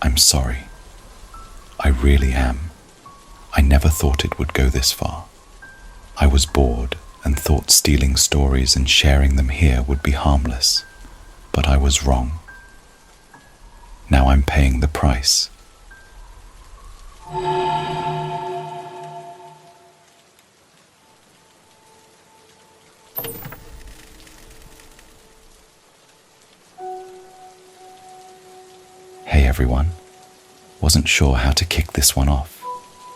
I'm sorry. I really am. I never thought it would go this far. I was bored and thought stealing stories and sharing them here would be harmless, but I was wrong. Now I'm paying the price. Hey everyone, wasn't sure how to kick this one off,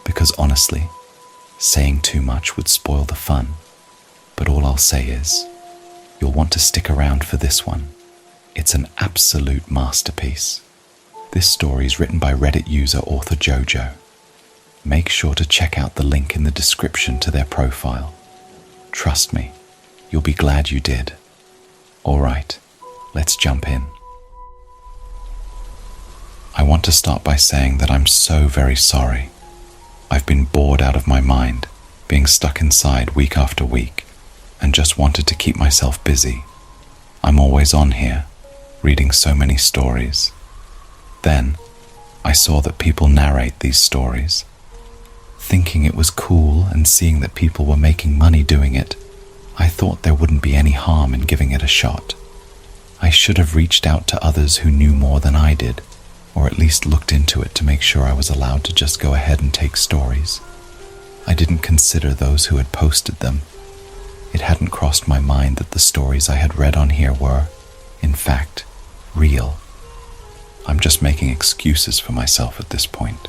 because honestly, saying too much would spoil the fun, but all I'll say is, you'll want to stick around for this one. It's an absolute masterpiece. This story is written by Reddit user AuthorJoJo. Make sure to check out the link in the description to their profile. Trust me, you'll be glad you did. Alright, let's jump in. I want to start by saying that I'm so very sorry. I've been bored out of my mind, being stuck inside week after week, and just wanted to keep myself busy. I'm always on here, reading so many stories. Then, I saw that people narrate these stories. Thinking it was cool and seeing that people were making money doing it, I thought there wouldn't be any harm in giving it a shot. I should have reached out to others who knew more than I did, or at least looked into it to make sure I was allowed to just go ahead and take stories. I didn't consider those who had posted them. It hadn't crossed my mind that the stories I had read on here were, in fact, real. I'm just making excuses for myself at this point.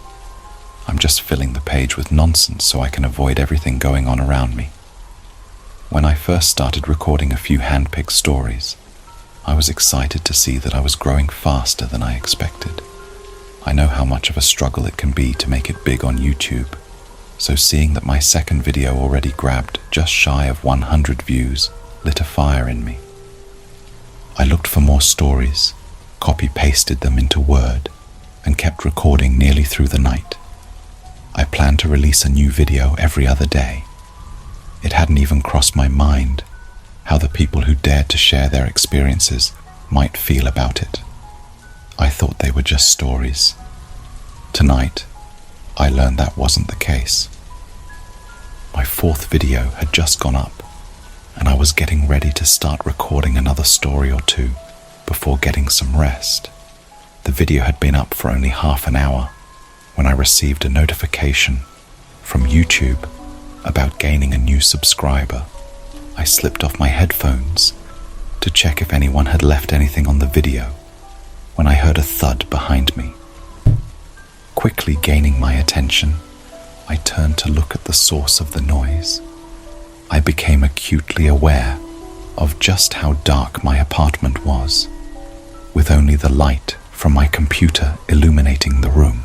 I'm just filling the page with nonsense so I can avoid everything going on around me. When I first started recording a few hand-picked stories, I was excited to see that I was growing faster than I expected. I know how much of a struggle it can be to make it big on YouTube, so seeing that my second video already grabbed just shy of 100 views lit a fire in me. I looked for more stories, copy-pasted them into Word, and kept recording nearly through the night. I planned to release a new video every other day. It hadn't even crossed my mind how the people who dared to share their experiences might feel about it. I thought they were just stories. Tonight, I learned that wasn't the case. My fourth video had just gone up, and I was getting ready to start recording another story or two before getting some rest. The video had been up for only half an hour when I received a notification from YouTube about gaining a new subscriber. I slipped off my headphones to check if anyone had left anything on the video when I heard a thud behind me. Quickly gaining my attention, I turned to look at the source of the noise. I became acutely aware of just how dark my apartment was, with only the light from my computer illuminating the room.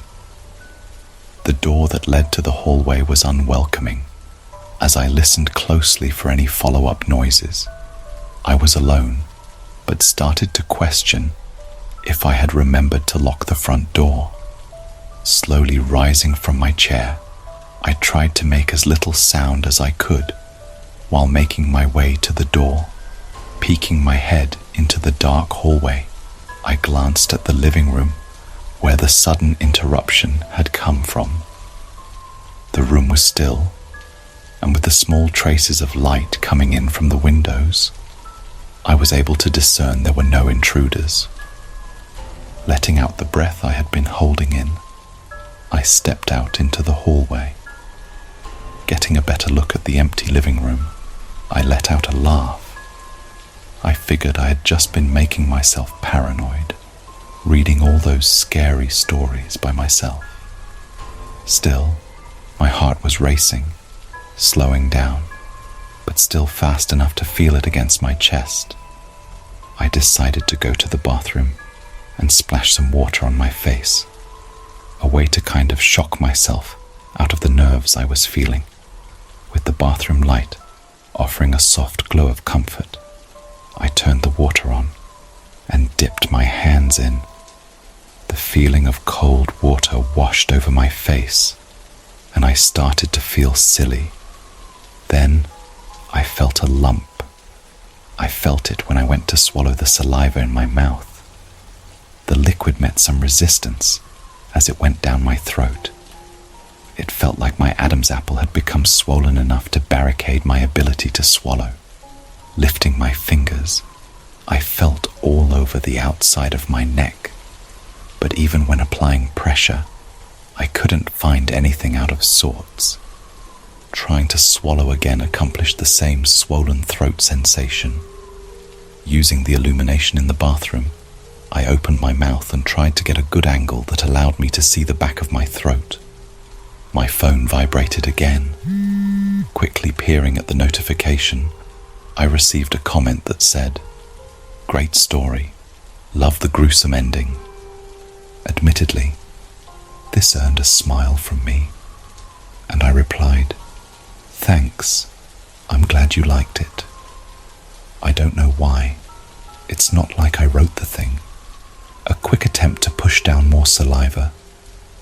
The door that led to the hallway was unwelcoming. As I listened closely for any follow-up noises, I was alone, but started to question if I had remembered to lock the front door. Slowly rising from my chair, I tried to make as little sound as I could while making my way to the door. Peeking my head into the dark hallway, I glanced at the living room where the sudden interruption had come from. The room was still, and with the small traces of light coming in from the windows, I was able to discern there were no intruders. Letting out the breath I had been holding in, I stepped out into the hallway. Getting a better look at the empty living room, I let out a laugh. I figured I had just been making myself paranoid, reading all those scary stories by myself. Still, my heart was racing, slowing down, but still fast enough to feel it against my chest. I decided to go to the bathroom and splash some water on my face, a way to kind of shock myself out of the nerves I was feeling, with the bathroom light offering a soft glow of comfort. I turned the water on and dipped my hands in. The feeling of cold water washed over my face, and I started to feel silly. Then I felt a lump. I felt it when I went to swallow the saliva in my mouth. The liquid met some resistance, as it went down my throat. It felt like my Adam's apple had become swollen enough to barricade my ability to swallow. Lifting my fingers, I felt all over the outside of my neck, but even when applying pressure, I couldn't find anything out of sorts. Trying to swallow again accomplished the same swollen throat sensation. Using the illumination in the bathroom, I opened my mouth and tried to get a good angle that allowed me to see the back of my throat. My phone vibrated again. Quickly peering at the notification, I received a comment that said, "Great story. Love the gruesome ending." Admittedly, this earned a smile from me, and I replied, "Thanks. I'm glad you liked it." I don't know why. It's not like I wrote the thing. A quick attempt to push down more saliva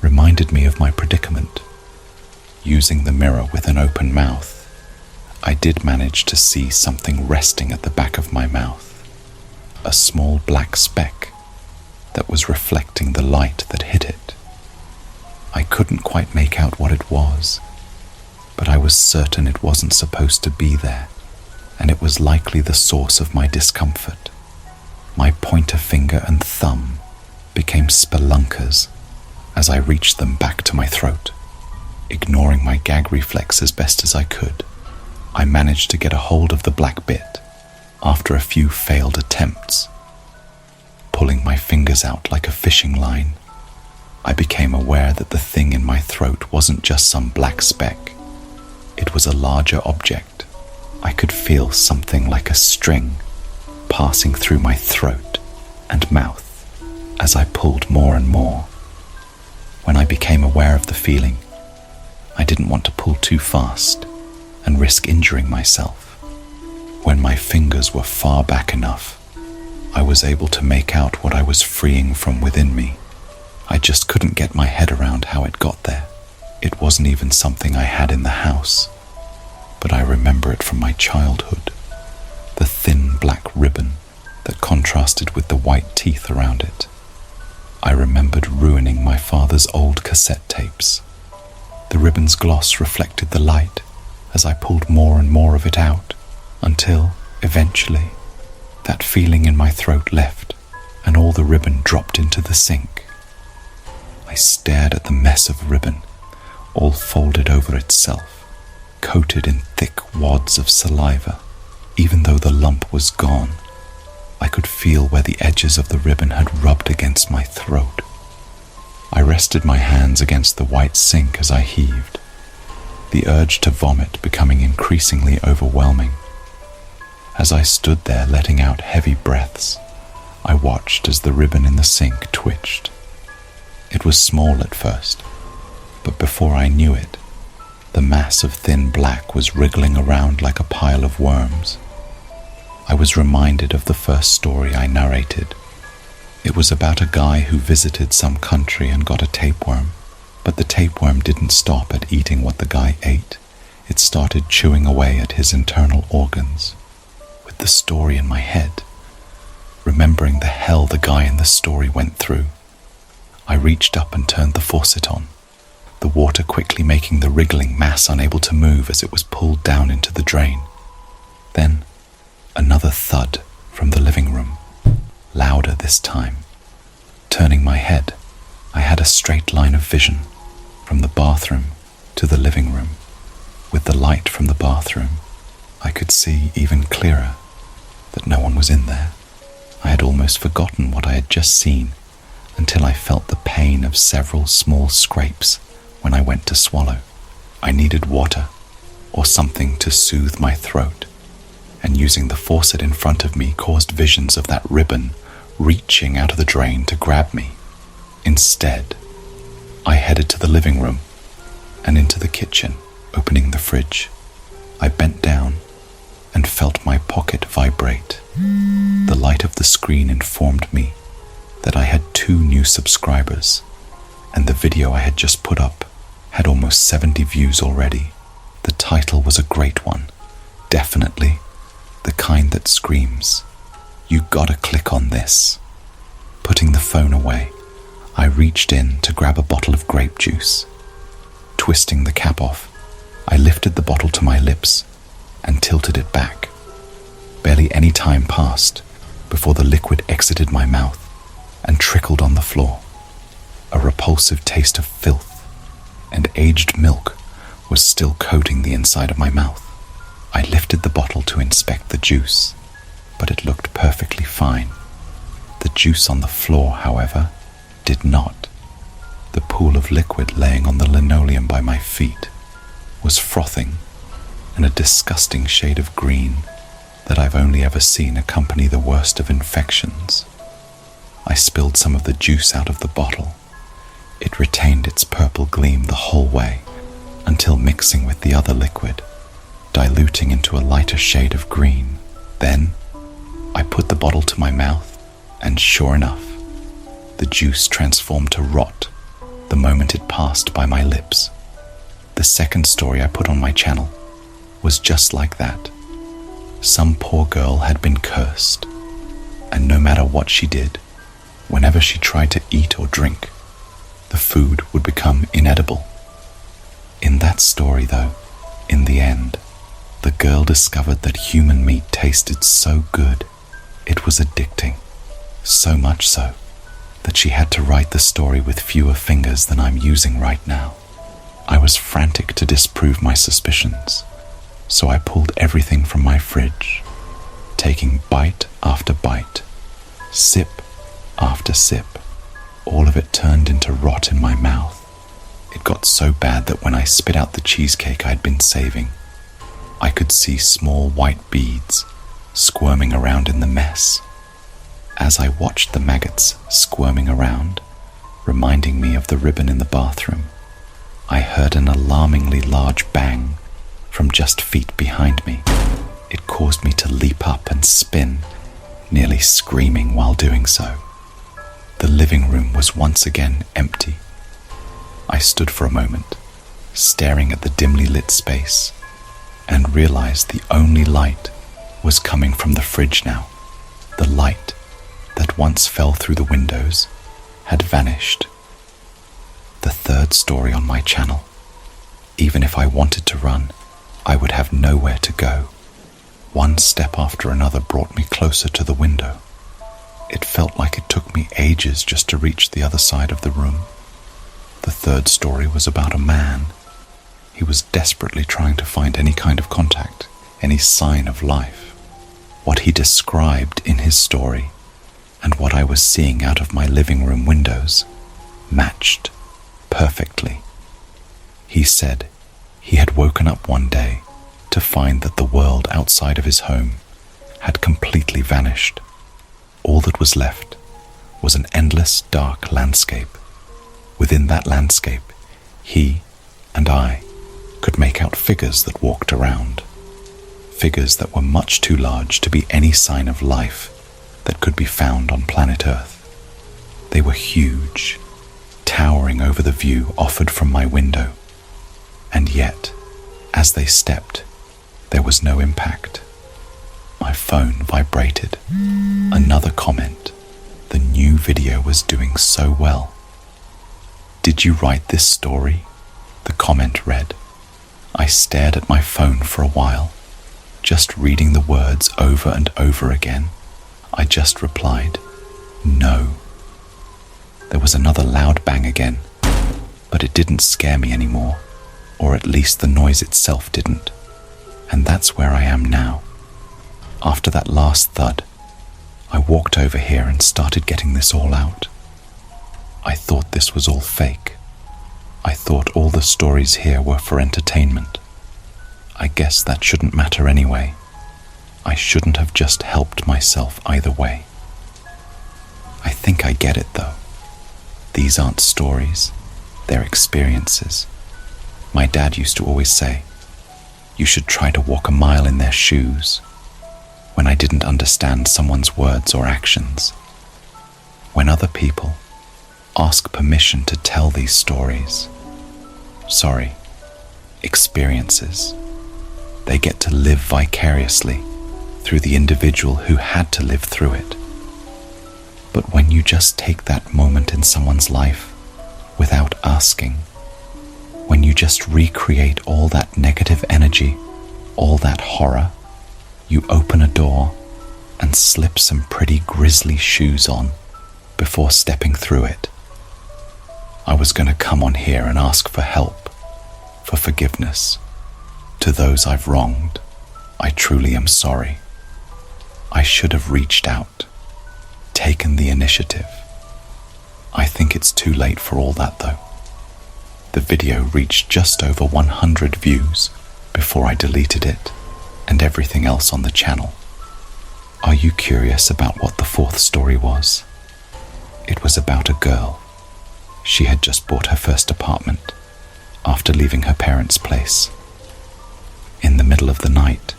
reminded me of my predicament. Using the mirror with an open mouth, I did manage to see something resting at the back of my mouth, a small black speck that was reflecting the light that hit it. I couldn't quite make out what it was, but I was certain it wasn't supposed to be there, and it was likely the source of my discomfort. My pointer finger and thumb became spelunkers as I reached them back to my throat. Ignoring my gag reflex as best as I could, I managed to get a hold of the black bit after a few failed attempts. Pulling my fingers out like a fishing line, I became aware that the thing in my throat wasn't just some black speck. It was a larger object. I could feel something like a string passing through my throat and mouth as I pulled more and more. When I became aware of the feeling, I didn't want to pull too fast and risk injuring myself. When my fingers were far back enough, I was able to make out what I was freeing from within me. I just couldn't get my head around how it got there. It wasn't even something I had in the house, but I remember it from my childhood. The thin black ribbon that contrasted with the white teeth around it. I remembered ruining my father's old cassette tapes. The ribbon's gloss reflected the light as I pulled more and more of it out, until, eventually, that feeling in my throat left and all the ribbon dropped into the sink. I stared at the mess of ribbon, all folded over itself, coated in thick wads of saliva. Even though the lump was gone, I could feel where the edges of the ribbon had rubbed against my throat. I rested my hands against the white sink as I heaved, the urge to vomit becoming increasingly overwhelming. As I stood there letting out heavy breaths, I watched as the ribbon in the sink twitched. It was small at first, but before I knew it, the mass of thin black was wriggling around like a pile of worms. I was reminded of the first story I narrated. It was about a guy who visited some country and got a tapeworm, but the tapeworm didn't stop at eating what the guy ate. It started chewing away at his internal organs. With the story in my head, remembering the hell the guy in the story went through, I reached up and turned the faucet on, the water quickly making the wriggling mass unable to move as it was pulled down into the drain. Then, another thud from the living room, louder this time. Turning my head, I had a straight line of vision from the bathroom to the living room. With the light from the bathroom, I could see even clearer that no one was in there. I had almost forgotten what I had just seen until I felt the pain of several small scrapes when I went to swallow. I needed water or something to soothe my throat, and using the faucet in front of me caused visions of that ribbon reaching out of the drain to grab me. Instead, I headed to the living room and into the kitchen, opening the fridge. I bent down and felt my pocket vibrate. The light of the screen informed me that I had 2 new subscribers, and the video I had just put up had almost 70 views already. The title was a great one, definitely the kind that screams, "You gotta click on this." Putting the phone away, I reached in to grab a bottle of grape juice. Twisting the cap off, I lifted the bottle to my lips and tilted it back. Barely any time passed before the liquid exited my mouth and trickled on the floor. A repulsive taste of filth and aged milk was still coating the inside of my mouth. I lifted the bottle to inspect the juice, but it looked perfectly fine. The juice on the floor, however, did not. The pool of liquid laying on the linoleum by my feet was frothing in a disgusting shade of green that I've only ever seen accompany the worst of infections. I spilled some of the juice out of the bottle. It retained its purple gleam the whole way until mixing with the other liquid, diluting into a lighter shade of green. Then I put the bottle to my mouth, and sure enough, the juice transformed to rot the moment it passed by my lips. The second story I put on my channel was just like that. Some poor girl had been cursed, and no matter what she did, whenever she tried to eat or drink, the food would become inedible. In that story, though, in the end, the girl discovered that human meat tasted so good, it was addicting, so much so that she had to write the story with fewer fingers than I'm using right now. I was frantic to disprove my suspicions, so I pulled everything from my fridge, taking bite after bite, sip after sip. All of it turned into rot in my mouth. It got so bad that when I spit out the cheesecake I'd been saving, I could see small white beads squirming around in the mess. As I watched the maggots squirming around, reminding me of the ribbon in the bathroom, I heard an alarmingly large bang from just feet behind me. It caused me to leap up and spin, nearly screaming while doing so. The living room was once again empty. I stood for a moment, staring at the dimly lit space, and realized the only light was coming from the fridge now. The light that once fell through the windows had vanished. The third story on my channel. Even if I wanted to run, I would have nowhere to go. One step after another brought me closer to the window. It felt like it took me ages just to reach the other side of the room. The third story was about a man. He was desperately trying to find any kind of contact, any sign of life. What he described in his story and what I was seeing out of my living room windows matched perfectly. He said he had woken up one day to find that the world outside of his home had completely vanished. All that was left was an endless dark landscape. Within that landscape, he and I could make out figures that walked around. Figures that were much too large to be any sign of life that could be found on planet Earth. They were huge, towering over the view offered from my window. And yet, as they stepped, there was no impact. My phone vibrated. Another comment. The new video was doing so well. "Did you write this story?" the comment read. I stared at my phone for a while, just reading the words over and over again. I just replied, "No." There was another loud bang again, but it didn't scare me anymore, or at least the noise itself didn't. And that's where I am now. After that last thud, I walked over here and started getting this all out. I thought this was all fake. I thought all the stories here were for entertainment. I guess that shouldn't matter anyway. I shouldn't have just helped myself either way. I think I get it though. These aren't stories, they're experiences. My dad used to always say, "You should try to walk a mile in their shoes," when I didn't understand someone's words or actions. When other people ask permission to tell these stories, experiences, they get to live vicariously through the individual who had to live through it. But when you just take that moment in someone's life without asking, when you just recreate all that negative energy, all that horror, you open a door and slip some pretty grisly shoes on before stepping through it. I was going to come on here and ask for help, for forgiveness. To those I've wronged, I truly am sorry. I should have reached out, taken the initiative. I think it's too late for all that though. The video reached just over 100 views before I deleted it and everything else on the channel. Are you curious about what the fourth story was? It was about a girl. She had just bought her first apartment after leaving her parents' place. In the middle of the night,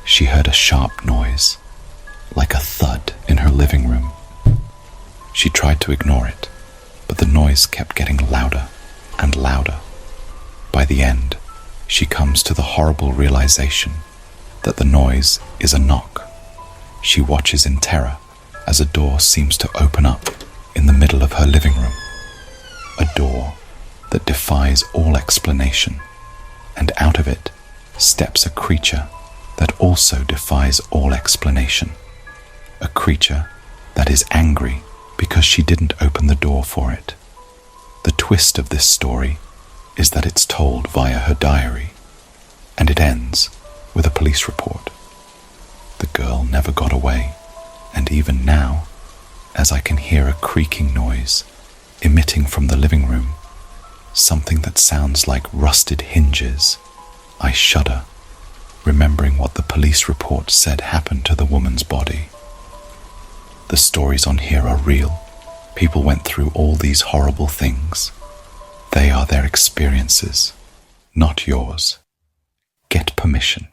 she heard a sharp noise, like a thud in her living room. She tried to ignore it, but the noise kept getting louder and louder. By the end, she comes to the horrible realization that the noise is a knock. She watches in terror as a door seems to open up in the middle of her living room. A door that defies all explanation, and out of it steps a creature that also defies all explanation. A creature that is angry because she didn't open the door for it. The twist of this story is that it's told via her diary, and it ends with a police report. The girl never got away, and even now, as I can hear a creaking noise emitting from the living room, something that sounds like rusted hinges, I shudder, remembering what the police report said happened to the woman's body. The stories on here are real. People went through all these horrible things. They are their experiences, not yours. Get permission.